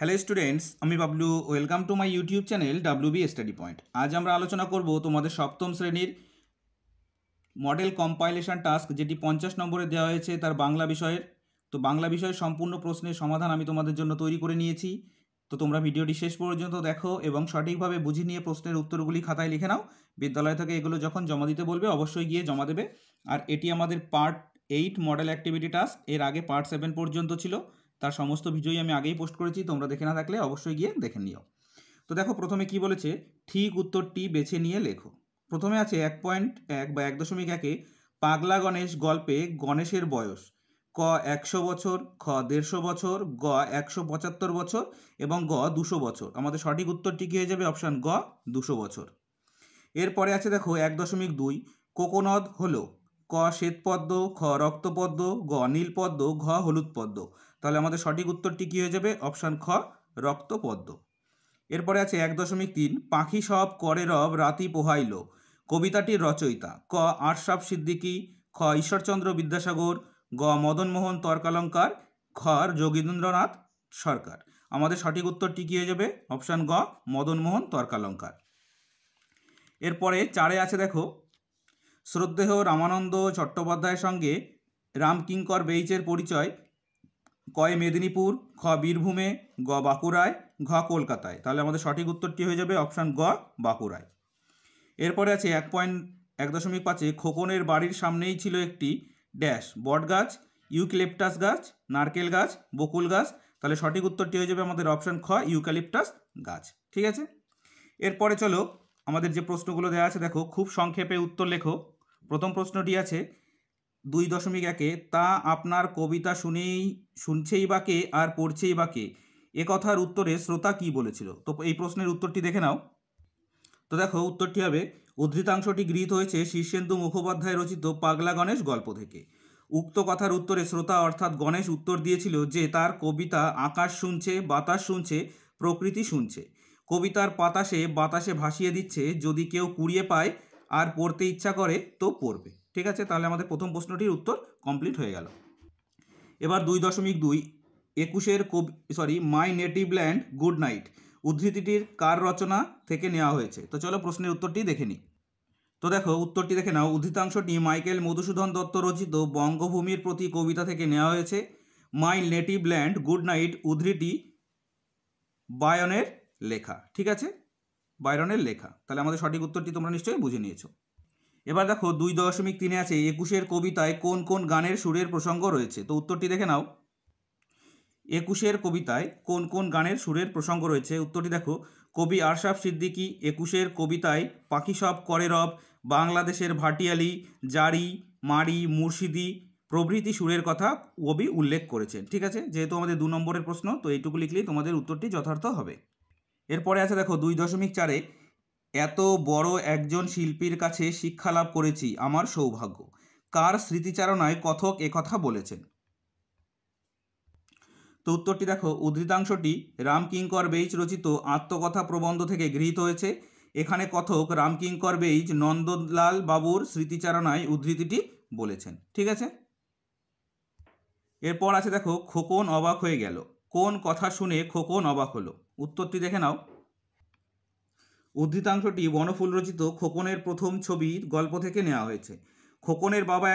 Hello students, আমি Bablu. Welcome to my YouTube channel WB study point. আজ আমরা আলোচনা করব তোমাদের সপ্তম শ্রেণীর মডেল কম্পাইলেশন টাস্ক, যেটি 50 নম্বরে দেওয়া হয়েছে তার বাংলা বিষয়ের। তো বাংলা বিষয়ের সম্পূর্ণ প্রশ্নের সমাধান আমি তোমাদের জন্য তৈরি করে নিয়েছি। তো তোমরা ভিডিওটি শেষ পর্যন্ত দেখো এবং সঠিকভাবে বুঝে নিয়ে প্রশ্নের উত্তরগুলি খাতায় লিখে নাও। বিদ্যালয় থেকে এগুলো যখন জমা দিতে বলবে অবশ্যই গিয়ে জমা দেবে। আর এটি আমাদের পার্ট 8 মডেল অ্যাক্টিভিটি টাস্ক। এর আগে পার্ট 7 পর্যন্ত ছিল, তার সমস্ত ভিডিওই আমি আগেই পোস্ট করেছি, তোমরা দেখে না থাকলে অবশ্যই গিয়ে দেখে নিও। তো দেখো প্রথমে কি বলেছে, ঠিক উত্তরটি বেছে নিয়ে লেখো। প্রথমে আছে 1.1 বা 1.1-এ পাগলা গণেশ গল্পে গণেশের বয়স ক 100 বছর, খ 150 বছর, গ 175 বছর এবং গ 200 বছর। আমাদের সঠিক উত্তরটি কী হয়ে যাবে? অপশান গ 200 বছর। এরপরে আছে দেখো 1.2 কোকোনদ হলো ক শ্বেতপদ্ম, খ রক্তপদ্ম, গ নীলপদ্ম, ঘ হলুদ পদ্ম। তাহলে আমাদের সঠিক উত্তরটি কী হয়ে যাবে? অপশান খ রক্তপদ্ম। এরপরে আছে 1.3 পাখি সব করে রব রাতি পোহাইল কবিতাটির রচয়িতা ক আশরাফ সিদ্দিকী, খ ঈশ্বরচন্দ্র বিদ্যাসাগর, গ মদনমোহন তর্কালঙ্কার, খ যোগীন্দ্রনাথ সরকার। আমাদের সঠিক উত্তরটি কী হয়ে যাবে? অপশান গ মদনমোহন তর্কালঙ্কার। এরপরে 4-এ আছে দেখো, শ্রদ্ধেয় রামানন্দ চট্টোপাধ্যায়ের সঙ্গে রামকিঙ্কর বেইচের পরিচয় কয় মেদিনীপুর, খ বীরভূমে, গ বাঁকুড়ায়, ঘ কলকাতায়। তাহলে আমাদের সঠিক উত্তরটি হয়ে যাবে অপশান গ বাঁকুড়ায়। এরপরে আছে 1.5 খোকনের বাড়ির সামনেই ছিল একটি ড্যাশ বট গাছ, ইউক্যালিপটাস গাছ, নারকেল গাছ, বকুল গাছ। তাহলে সঠিক উত্তরটি হয়ে যাবে আমাদের অপশান খ ইউক্যালিপটাস গাছ। ঠিক আছে, এরপরে চলো আমাদের যে প্রশ্নগুলো দেওয়া আছে দেখো, খুব সংক্ষেপে উত্তর লেখো। প্রথম প্রশ্নটি আছে 2.1-এ তা আপনার কবিতা শুনছেই বা কে আর পড়ছেই বা কে, এ কথার উত্তরে শ্রোতা কি বলেছিল? তো এই প্রশ্নের উত্তরটি দেখে নাও। তো দেখো উত্তরটি হবে, উদ্ধৃতাংশটি গৃহীত হয়েছে শীর্ষেন্দু মুখোপাধ্যায় রচিত পাগলা গণেশ গল্প থেকে। উক্ত কথার উত্তরে শ্রোতা অর্থাৎ গণেশ উত্তর দিয়েছিল যে তার কবিতা আকাশ শুনছে, বাতাস শুনছে, প্রকৃতি শুনছে। কবিতার বাতাসে ভাসিয়ে দিচ্ছে, যদি কেউ কুড়িয়ে পায় আর পড়তে ইচ্ছা করে তো পড়বে। ঠিক আছে, তাহলে আমাদের প্রথম প্রশ্নটির উত্তর কমপ্লিট হয়ে গেল। এবার 2.2 my native land good night উদ্ধৃতিটির কার রচনা থেকে নেওয়া হয়েছে? তো চলো প্রশ্নের উত্তরটি দেখে নিই। তো দেখো উত্তরটি দেখে নাও, উদ্ধৃতাংশটি মাইকেল মধুসূদন দত্ত রচিত বঙ্গভূমির প্রতি কবিতা থেকে নেওয়া হয়েছে। মাই নেটিভ ল্যান্ড গুড নাইট উদ্ধৃতি বায়নের লেখা। ঠিক আছে, বায়রনের লেখা। তাহলে আমাদের সঠিক উত্তরটি তোমরা নিশ্চয়ই বুঝে নিয়েছো। এবার দেখো 2.3 আছে একুশের কবিতায় কোন কোন গানের সুরের প্রসঙ্গ রয়েছে? তো উত্তরটি দেখে নাও, একুশের কবিতায় কোন কোন গানের সুরের প্রসঙ্গ রয়েছে? উত্তরটি দেখো, কবি আশরাফ সিদ্দিকী একুশের কবিতায় পাখি সব করে রব, বাংলাদেশের ভাটিয়ালি, জারি, মারি, মুর্শিদি প্রভৃতি সুরের কথা কবি উল্লেখ করেছেন। ঠিক আছে, যেহেতু আমাদের 2 নম্বরের প্রশ্ন, তো এইটুকু লিখলেই তোমাদের উত্তরটি যথার্থ হবে। এরপরে আছে দেখো 2.4 এত বড় একজন শিল্পীর কাছে শিক্ষা লাভ করেছি, আমার সৌভাগ্য। কার স্মৃতিচারণায় কথক একথা বলেছেন? তো উত্তরটি দেখো, উদ্ধৃতাংশটি রামকিঙ্কর বেইচ রচিত আত্মকথা প্রবন্ধ থেকে গৃহীত হয়েছে। এখানে কথক রামকিঙ্কর বেইচ নন্দলাল বাবুর স্মৃতিচারণায় উদ্ধৃতিটি বলেছেন। ঠিক আছে, এরপর আছে দেখো, খোকন অবাক হয়ে গেল, কোন কথা শুনে খোকন অবাক হলো? উত্তরটি দেখে নাও। উদ্ধৃতাংশটি বনফুল রচিত খোকনের প্রথম ছবি গল্প থেকে নেওয়া হয়েছে। খোকনের বাবার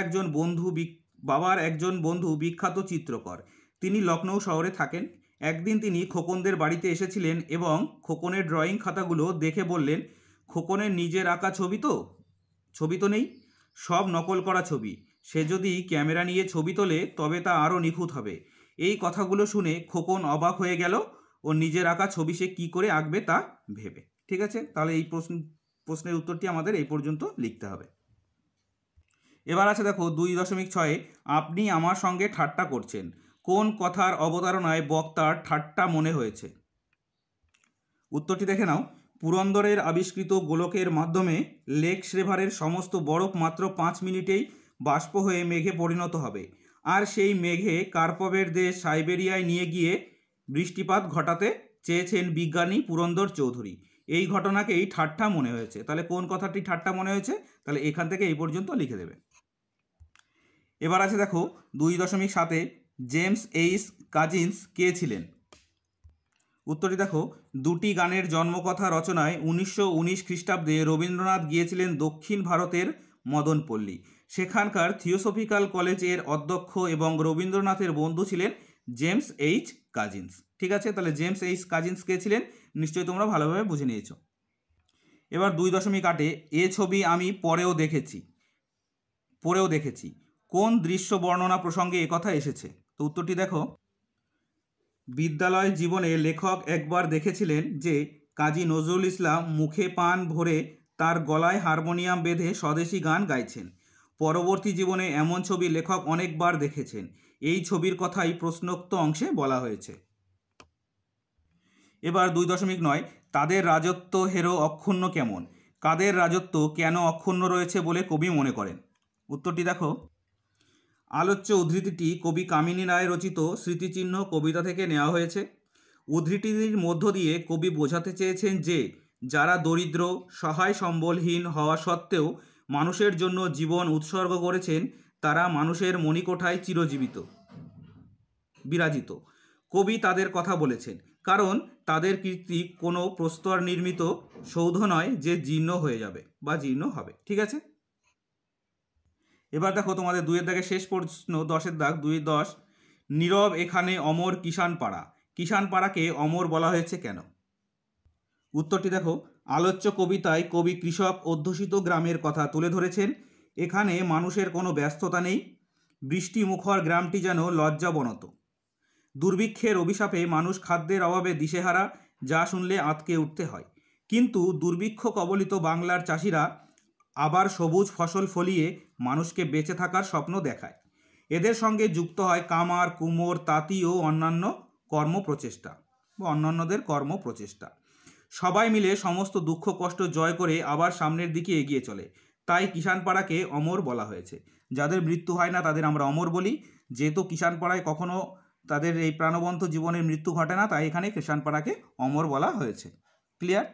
একজন বন্ধু বিখ্যাত চিত্রকর। তিনি লখনৌ শহরে থাকেন। একদিন তিনি খোকনদের বাড়িতে এসেছিলেন এবং খোকনের ড্রয়িং খাতাগুলো দেখে বললেন, খোকনের নিজের আঁকা ছবি তো নেই, সব নকল করা ছবি। সে যদি ক্যামেরা নিয়ে ছবি তোলে তবে তা আরও নিখুঁত হবে। এই কথাগুলো শুনে খোকন অবাক হয়ে গেল ও নিজের আঁকা ছবি সে কী করে আঁকবে তা ভেবে। ঠিক আছে, তাহলে এই প্রশ্নের উত্তরটি আমাদের এই পর্যন্ত লিখতে হবে। এবার আছে দেখো 2.6 আপনি আমার সঙ্গে ঠাট্টা করছেন, কোন কথার অবতারণায় বক্তার ঠাট্টা মনে হয়েছে? উত্তরটি দেখে নাও, পুরন্দরের আবিষ্কৃত গোলকের মাধ্যমে লেক শ্রেভারের সমস্ত বরফ মাত্র 5 মিনিটেই বাষ্প হয়ে মেঘে পরিণত হবে, আর সেই মেঘে কার্পভের দেশ সাইবেরিয়ায় নিয়ে গিয়ে বৃষ্টিপাত ঘটাতে চেয়েছেন বিজ্ঞানী পুরন্দর চৌধুরী। এই ঘটনাকেই ঠাট্টা মনে হয়েছে। তাহলে কোন কথাটি ঠাট্টা মনে হয়েছে? তাহলে এখান থেকে এই পর্যন্ত লিখে দেবে। এবার আছে দেখো 2.7 জেমস এইস কাজিন্স কে ছিলেন? উত্তরটি দেখো, দুটি গানের জন্মকথা রচনায় 1919 খ্রিস্টাব্দে রবীন্দ্রনাথ গিয়েছিলেন দক্ষিণ ভারতের মদনপল্লী। সেখানকার থিওসফিক্যাল কলেজের অধ্যক্ষ এবং রবীন্দ্রনাথের বন্ধু ছিলেন জেমস এইচ কাজিন্স। ঠিক আছে, তাহলে জেমস এইচ কাজিন্স কে ছিলেন নিশ্চয়ই তোমরা ভালোভাবে বুঝে নিয়েছো। এবার 2.8 এ ছবি আমি পরেও দেখেছি কোন দৃশ্য বর্ণনা প্রসঙ্গে একথা এসেছে? তো উত্তরটি দেখো, বিদ্যালয় জীবনে লেখক একবার দেখেছিলেন যে কাজী নজরুল ইসলাম মুখে পান ভরে তার গলায় হারমোনিয়াম বেঁধে স্বদেশী গান গাইছেন। পরবর্তী জীবনে এমন ছবি লেখক অনেকবার দেখেছেন। এই ছবির কথাই প্রশ্নোক্ত অংশে বলা হয়েছে। এবার 2.9 তাদের রাজত্ব হেরো অক্ষুণ্ণ কেমন? কাদের রাজত্ব কেন অক্ষুণ্ণ রয়েছে বলে কবি মনে করেন? উত্তরটি দেখো, আলোচ্য উদ্ধৃতিটি কবি কামিনী রায় রচিত স্মৃতিচিহ্ন কবিতা থেকে নেওয়া হয়েছে। উদ্ধৃতির মধ্য দিয়ে কবি বোঝাতে চেয়েছেন যে যারা দরিদ্র, সহায় সম্বলহীন হওয়া সত্ত্বেও মানুষের জন্য জীবন উৎসর্গ করেছেন তারা মানুষের মণিকোঠায় বিরাজিত। কবি তাদের কথা বলেছেন কারণ তাদের কীর্তি কোনো প্রস্তর নির্মিত সৌধ নয় যে জীর্ণ হয়ে যাবে বা জীর্ণ হবে। ঠিক আছে, এবার দেখো তোমাদের 2 দাগের শেষ প্রশ্ন, 10 দাগ 2.10 নীরব এখানে অমর কিষানপাড়া। কিষানপাড়াকে অমর বলা হয়েছে কেন? উত্তরটি দেখো, আলোচ্য কবিতায় কবি কৃষক অধ্যুষিত গ্রামের কথা তুলে ধরেছেন। এখানে মানুষের কোনো ব্যস্ততা নেই। বৃষ্টি মুখর গ্রামটি যেন লজ্জাবনত। দুর্ভিক্ষের অভিশাপে মানুষ খাদ্যের অভাবে দিশেহারা, যা শুনলে আঁতকে উঠতে হয়। কিন্তু দুর্ভিক্ষ কবলিত বাংলার চাষিরা আবার সবুজ ফসল ফলিয়ে মানুষকে বেঁচে থাকার স্বপ্ন দেখায়। এদের সঙ্গে যুক্ত হয় কামার, কুমোর, তাঁতি ও অন্যান্যদের কর্মপ্রচেষ্টা। সবাই মিলে সমস্ত দুঃখ কষ্ট জয় করে আবার সামনের দিকে এগিয়ে চলে। তাই কিষানপাড়াকে অমর বলা হয়েছে। যাদের মৃত্যু হয় না তাদের আমরা অমর বলি। যেহেতু কিষানপাড়ায় কখনো তাদের এই প্রাণবন্ত জীবনের মৃত্যু ঘটে না, তাই এখানে কিষানপাড়াকে অমর বলা হয়েছে। ক্লিয়ার?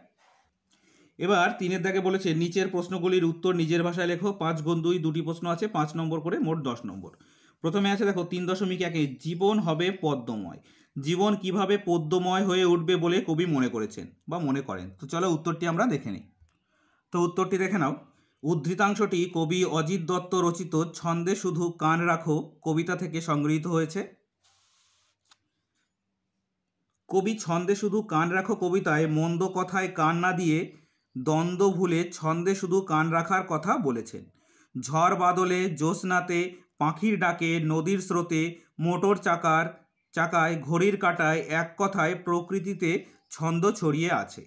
এবার 3 দাগে বলেছে নিচের প্রশ্নগুলির উত্তর নিজের ভাষায় লেখো। 5x2 দুটি প্রশ্ন আছে, 5 নম্বর করে, মোট 10 নম্বর। প্রথমে আছে দেখো 3.1 জীবন হবে পদ্মময়। জীবন কিভাবে পদ্মময় হয়ে উঠবে বলে কবি মনে করেছেন বা মনে করেন? তো চলো উত্তরটি আমরা দেখে নিই। তো উত্তরটি দেখে নাও। উদ্ধৃতাংশটি কবি অজিত দত্ত রচিত ছন্দে শুধু কান রাখো কবিতা থেকে সংগৃহীত হয়েছে। কবি ছন্দে শুধু কান রাখো কবিতায় মন্দ কথায় কান না দিয়ে দ্বন্দ্ব ভুলে ছন্দে শুধু কান রাখার কথা বলেছেন। ঝড় বাদলে, জ্যোৎস্নাতে, পাখির ডাকে, নদীর স্রোতে, মোটর চাকায়, ঘড়ির কাঁটায়, এক কথায় প্রকৃতিতে ছন্দ ছড়িয়ে আছে।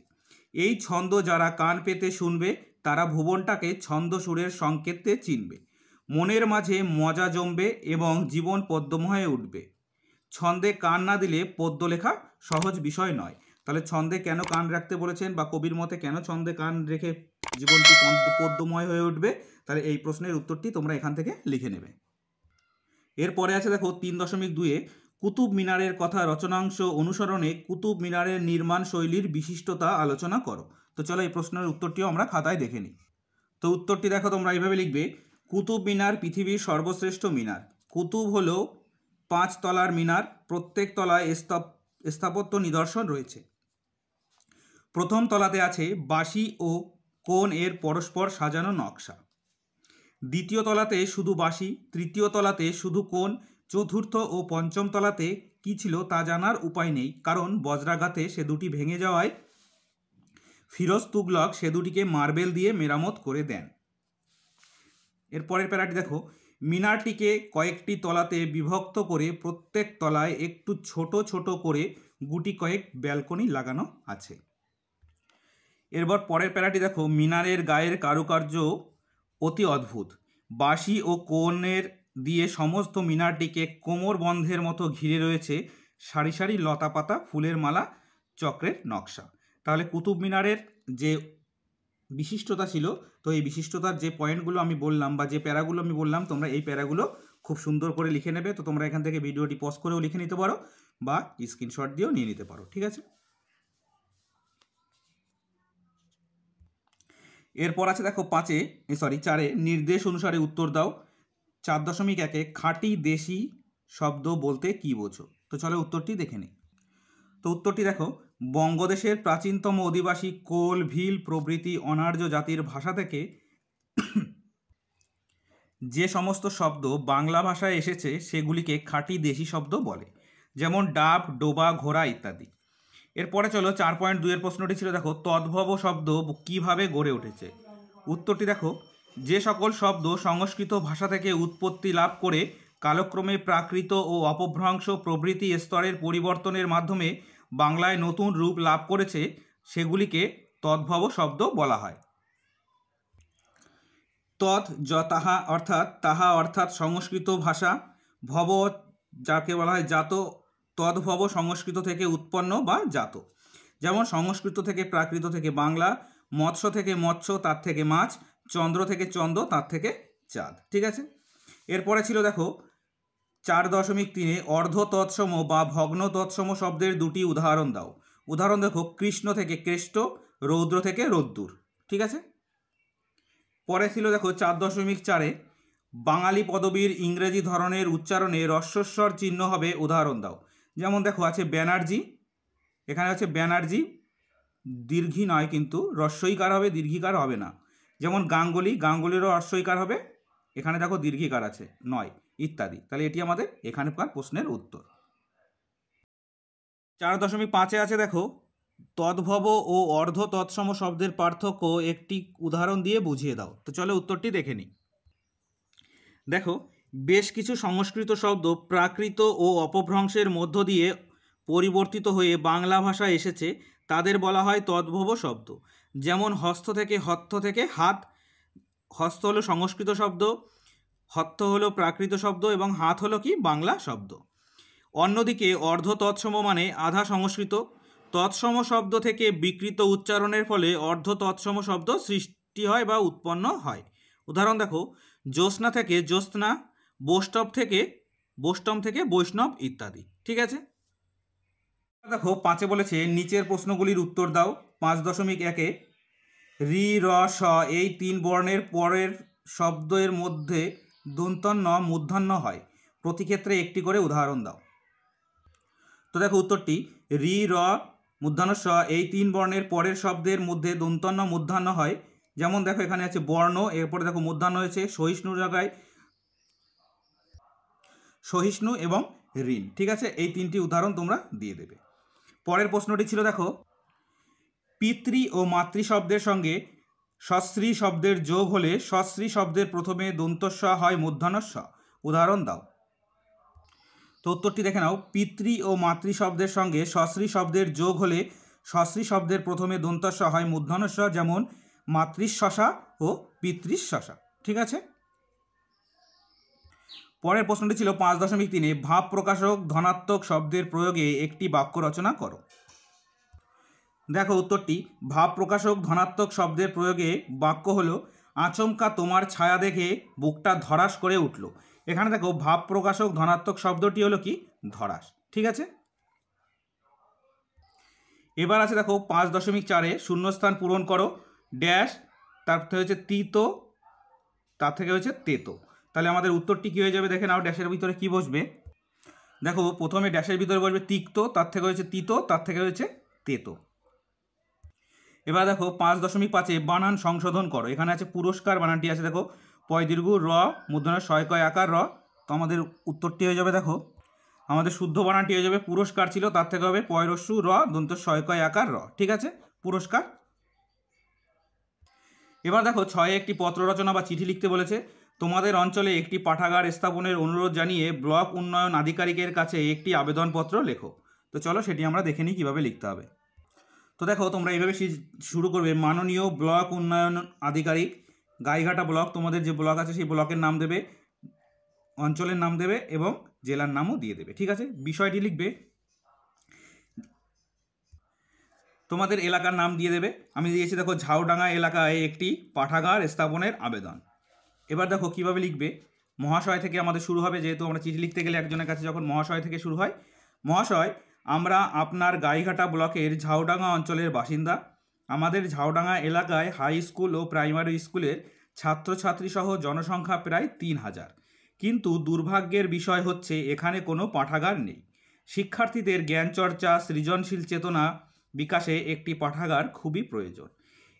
এই ছন্দ যারা কান পেতে শুনবে তারা ভুবনটাকে ছন্দ সুরের সংকেতে চিনবে। মনের মাঝে মজা জমবে এবং জীবন পদ্মময় হয়ে উঠবে। ছন্দে কান না দিলে পদ্য লেখা সহজ বিষয় নয়। তাহলে ছন্দে কেন কান রাখতে বলেছেন বা কবির মতে কেন ছন্দে কান রেখে জীবনটি পদ্যময় হয়ে উঠবে, তাহলে এই প্রশ্নের উত্তরটি তোমরা এখান থেকে লিখে নেবে। এরপরে আছে দেখো 3.2 কুতুব মিনারের কথা রচনাংশ অনুসরণে কুতুব মিনারের নির্মাণ শৈলীর বিশিষ্টতা আলোচনা করো। তো চলো এই প্রশ্নের উত্তরটিও আমরা খাতায় দেখে নিই। তো উত্তরটি দেখো তোমরা এইভাবে লিখবে, কুতুব মিনার পৃথিবীর সর্বশ্রেষ্ঠ মিনার। কুতুব হলো 5 তলার মিনার, প্রত্যেক তলায় স্থাপত্য নিদর্শন রয়েছে। প্রথম তলাতে আছে বাঁশি ও কোণ এর পরস্পর সাজানো নকশা। দ্বিতীয় তলাতে শুধু বাঁশি, তৃতীয় তলাতে শুধু কোণ, চতুর্থ ও পঞ্চম তলাতে কি ছিল তা জানার উপায় নেই, কারণ বজ্রাঘাতে সে দুটি ভেঙে যাওয়ায় ফিরোজ তুগলক সে দুটিকে মার্বেল দিয়ে মেরামত করে দেন। এরপরের প্যারাটি দেখো, মিনারটিকে কয়েকটি তলাতে বিভক্ত করে প্রত্যেক তলায় একটু ছোট ছোট করে গুটি কয়েক ব্যালকনি লাগানো আছে। এরপর পরের প্যারাটি দেখো, মিনারের গায়ের কারুকার্য অতি অদ্ভুত। বাঁশি ও কোণের দিয়ে সমস্ত মিনারটিকে কোমর বন্ধের মতো ঘিরে রয়েছে সারি সারি লতাপাতা, ফুলের মালা, চক্রের নকশা। তাহলে কুতুব মিনারের যে বিশিষ্টতা ছিল, তো এই বিশিষ্টতার যে পয়েন্টগুলো আমি বললাম বা যে প্যারাগুলো আমি বললাম, তোমরা এই প্যারাগুলো খুব সুন্দর করে লিখে নেবে। তো তোমরা এখান থেকে ভিডিওটি পজ করেও লিখে নিতে পারো বা স্ক্রিনশট দিয়েও নিয়ে নিতে পারো। ঠিক আছে, এরপর আছে দেখো 4 নির্দেশ অনুসারে উত্তর দাও। 4.1 খাঁটি দেশি শব্দ বলতে কি বোঝো? তো চলো উত্তরটি দেখে নিই। তো উত্তরটি দেখো, বঙ্গদেশের প্রাচীনতম অধিবাসী কোল, ভিল প্রভৃতি অনার্য জাতির ভাষা থেকে যে সমস্ত শব্দ বাংলা ভাষায় এসেছে সেগুলিকে খাঁটি দেশি শব্দ বলে, যেমন ডাব, ডোবা, ঘোড়া ইত্যাদি। এরপরে চলো 4.2 প্রশ্নটি ছিল, দেখো তদ্ভব শব্দ কিভাবে গড়ে উঠেছে। উত্তরটি দেখো, যে সকল শব্দ সংস্কৃত ভাষা থেকে উৎপত্তি লাভ করে কালক্রমে প্রাকৃত ও অপভ্রংশ প্রভৃতি স্তরের পরিবর্তনের মাধ্যমে বাংলায় নতুন রূপ লাভ করেছে সেগুলিকে তদ্ভব শব্দ বলা হয়। তৎ তাহা অর্থাৎ তাহা অর্থাৎ সংস্কৃত ভাষা, ভব যাকে বলা হয় জাত, তদ্ভব সংস্কৃত থেকে উৎপন্ন বা জাত। যেমন সংস্কৃত থেকে প্রাকৃত থেকে বাংলা, মৎস্য থেকে মৎস্য তার থেকে মাছ, চন্দ্র থেকে চন্দ্র তার থেকে চাঁদ। ঠিক আছে, এরপরে ছিল দেখো 4.3 অর্ধ তৎসম বা ভগ্ন তৎসম শব্দের দুটি উদাহরণ দাও। উদাহরণ দেখো, কৃষ্ণ থেকে কেষ্ট, রৌদ্র থেকে রোদ্দুর। ঠিক আছে, পরে ছিল দেখো 4.4 বাঙালি পদবীর ইংরেজি ধরনের উচ্চারণে হ্রস্বস্বর চিহ্ন হবে, উদাহরণ দাও। যেমন দেখো আছে ব্যানার্জি, এখানে আছে ব্যানার্জি, দীর্ঘী নয় কিন্তু হ্রস্বইকার হবে, দীর্ঘিকার হবে না। যেমন গাঙ্গুলি, গাঙ্গুলিরও হ্রস্বইকার হবে, এখানে দেখো দীর্ঘিকার আছে নয়, ইত্যাদি। তাহলে এটি আমাদের এখানকার প্রশ্নের উত্তর। 4.5 আছে দেখো তদ্ভব ও অর্ধ তৎসম শব্দের পার্থক্য একটি উদাহরণ দিয়ে বুঝিয়ে দাও। তো চলো উত্তরটি দেখে নিই। দেখো, বেশ কিছু সংস্কৃত শব্দ প্রাকৃত ও অপভ্রংশের মধ্য দিয়ে পরিবর্তিত হয়ে বাংলা ভাষায় এসেছে, তাদের বলা হয় তদ্ভব শব্দ। যেমন হস্ত থেকে হত্থ থেকে হাত, হস্ত হলো সংস্কৃত শব্দ, হত্থ হলো প্রাকৃত শব্দ এবং হাত হলো কি বাংলা শব্দ। অন্যদিকে অর্ধ তৎসম মানে আধা সংস্কৃত, তৎসম শব্দ থেকে বিকৃত উচ্চারণের ফলে অর্ধ তৎসম শব্দ সৃষ্টি হয় বা উৎপন্ন হয়। উদাহরণ দেখো, জ্যোৎস্না থেকে জ্যোৎস্না, বৈষ্ণব থেকে বৈষ্ণব থেকে বৈষ্ণব ইত্যাদি। ঠিক আছে, দেখো 5 বলেছে নিচের প্রশ্নগুলির উত্তর দাও। 5.1 রি, র, স এই 3 বর্ণের পরের শব্দের মধ্যে দন্তন্য মূর্ধন্য হয়, প্রতি ক্ষেত্রে একটি করে উদাহরণ দাও। তো দেখো উত্তরটি, রি, র, মূর্ধন্য স এই 3 বর্ণের পরের শব্দের মধ্যে দন্তন্য মূর্ধন্য হয়। যেমন দেখো এখানে আছে বর্ণ, এরপরে দেখো মূর্ধন্য হয়েছে সহিষ্ণু জায়গায় সহিষ্ণু এবং ঋণ। ঠিক আছে, এই 3টি উদাহরণ তোমরা দিয়ে দেবে। পরের প্রশ্নটি ছিল দেখো, পিতৃ ও মাতৃ শব্দের সঙ্গে সশ্রী শব্দের যোগ হলে সশ্রী শব্দের প্রথমে দন্তস্ব হয় মূর্ধন্য স, উদাহরণ দাও। তো উত্তরটি দেখে নাও, পিতৃ ও মাতৃ শব্দের সঙ্গে সশ্রী শব্দের যোগ হলে সশ্রী শব্দের প্রথমে দন্তস্ব হয় মূর্ধন্য স, যেমন মাতৃশ্বসা ও পিতৃশ্বসা। ঠিক আছে, পরের প্রশ্নটি ছিল 5.3 ভাব প্রকাশক ধনাত্মক শব্দের প্রয়োগে একটি বাক্য রচনা করো। দেখো উত্তরটি, ভাব প্রকাশক ধনাত্মক শব্দের প্রয়োগে বাক্য হলো, আচমকা তোমার ছায়া দেখে বুকটা ধরাস করে উঠল। এখানে দেখো ভাব প্রকাশক ধনাত্মক শব্দটি হলো কি ধরাস। ঠিক আছে, এবার আছে দেখো 5.4 শূন্যস্থান পূরণ করো, ড্যাশ তার থেকে হচ্ছে তিতো, তার থেকে হচ্ছে তেতো। তাহলে আমাদের উত্তরটি কী হয়ে যাবে দেখে নাও, ড্যাশের ভিতরে কি বসবে। দেখো প্রথমে ড্যাশের ভিতরে বসবে তিক্ত, তার থেকে হয়েছে তিতো, তার থেকে হয়েছে তেতো। এবার দেখো 5.5 বানান সংশোধন করো। এখানে আছে পুরস্কার, বানানটি আছে দেখো পয় দীর্ঘ র, মূর্ধন্য শয়কয় আকার র। তো আমাদের উত্তরটি হয়ে যাবে, দেখো আমাদের শুদ্ধ বানানটি হয়ে যাবে পুরস্কার ছিল, তার থেকে হবে পয়রস্যু র দন্ত শয়কয় আকার র। ঠিক আছে, পুরস্কার। এবার দেখো 6 একটি পত্র রচনা বা চিঠি লিখতে বলেছে। তোমাদের অঞ্চলে একটি পাঠাগার স্থাপনের অনুরোধ জানিয়ে ব্লক উন্নয়ন আধিকারিকের কাছে একটি আবেদনপত্র লেখো। তো চলো সেটি আমরা দেখে নিই কীভাবে লিখতে হবে। তো দেখো তোমরা এইভাবে শুরু করবে, মাননীয় ব্লক উন্নয়ন আধিকারিক গাইঘাটা ব্লক, তোমাদের যে ব্লক আছে সেই ব্লকের নাম দেবে, অঞ্চলের নাম দেবে এবং জেলার নামও দিয়ে দেবে। ঠিক আছে, বিষয়টি লিখবে, তোমাদের এলাকার নাম দিয়ে দেবে। আমি দিয়েছি দেখো ঝাউডাঙ্গা এলাকায় একটি পাঠাগার স্থাপনের আবেদন। এবার দেখো কিভাবে লিখবে, মহাশয় থেকে আমাদের শুরু হবে, যেহেতু আমরা চিঠি লিখতে গেলে একজনের কাছে যখন মহাশয় থেকে শুরু হয়। মহাশয়, আমরা আপনার গাইঘাটা ব্লকের ঝাউডাঙ্গা অঞ্চলের বাসিন্দা। আমাদের ঝাউডাঙ্গা এলাকায় হাই স্কুল ও প্রাইমারি স্কুলের ছাত্রছাত্রী সহ জনসংখ্যা প্রায় 3000, কিন্তু দুর্ভাগ্যের বিষয় হচ্ছে এখানে কোনো পাঠাগার নেই। শিক্ষার্থীদের জ্ঞানচর্চা, সৃজনশীল চেতনা বিকাশে একটি পাঠাগার খুবই প্রয়োজন।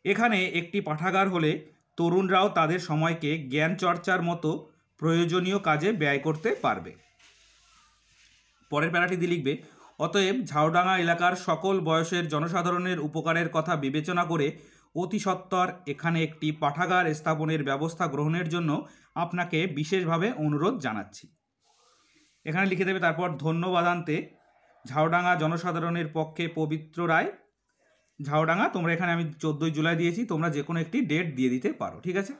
এখানে একটি পাঠাগার হলে তরুণরাও তাদের সময়কে জ্ঞান চর্চার মতো প্রয়োজনীয় কাজে ব্যয় করতে পারবে। পরের প্যারাটি দিয়ে লিখবে, অতএব ঝাউডাঙ্গা এলাকার সকল বয়সের জনসাধারণের উপকারের কথা বিবেচনা করে অতি সত্বর এখানে একটি পাঠাগার স্থাপনের ব্যবস্থা গ্রহণের জন্য আপনাকে বিশেষভাবে অনুরোধ জানাচ্ছি। এখানে লিখে দেবে তারপর ধন্যবাদান্তে ঝাউডাঙ্গা জনসাধারণের পক্ষে পবিত্র রায়। ঝাউডাঙ্গা তোমরা এখানে আমি 14 জুলাই দিয়েছি, তোমরা যে কোনো একটি ডেট দিয়ে দিতে পারো, ঠিক আছে।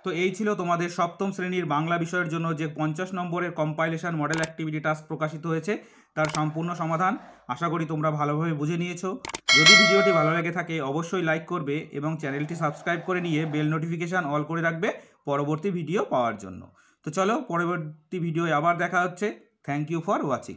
তো এই ছিল তোমাদের সপ্তম শ্রেণীর বাংলা বিষয়ের জন্য যে 50 নম্বরের কম্পাইলেশন মডেল অ্যাক্টিভিটি টাস্ক প্রকাশিত হয়েছে তার সম্পূর্ণ সমাধান। আশা করি তোমরা ভালোভাবে বুঝে নিয়েছো। যদি ভিডিওটি ভালো লেগে থাকে অবশ্যই লাইক করবে এবং চ্যানেলটি সাবস্ক্রাইব করে নিয়ে বেল নোটিফিকেশান অল করে রাখবে পরবর্তী ভিডিও পাওয়ার জন্য। তো চলো পরবর্তী ভিডিওয় আবার দেখা হচ্ছে। Thank you for watching.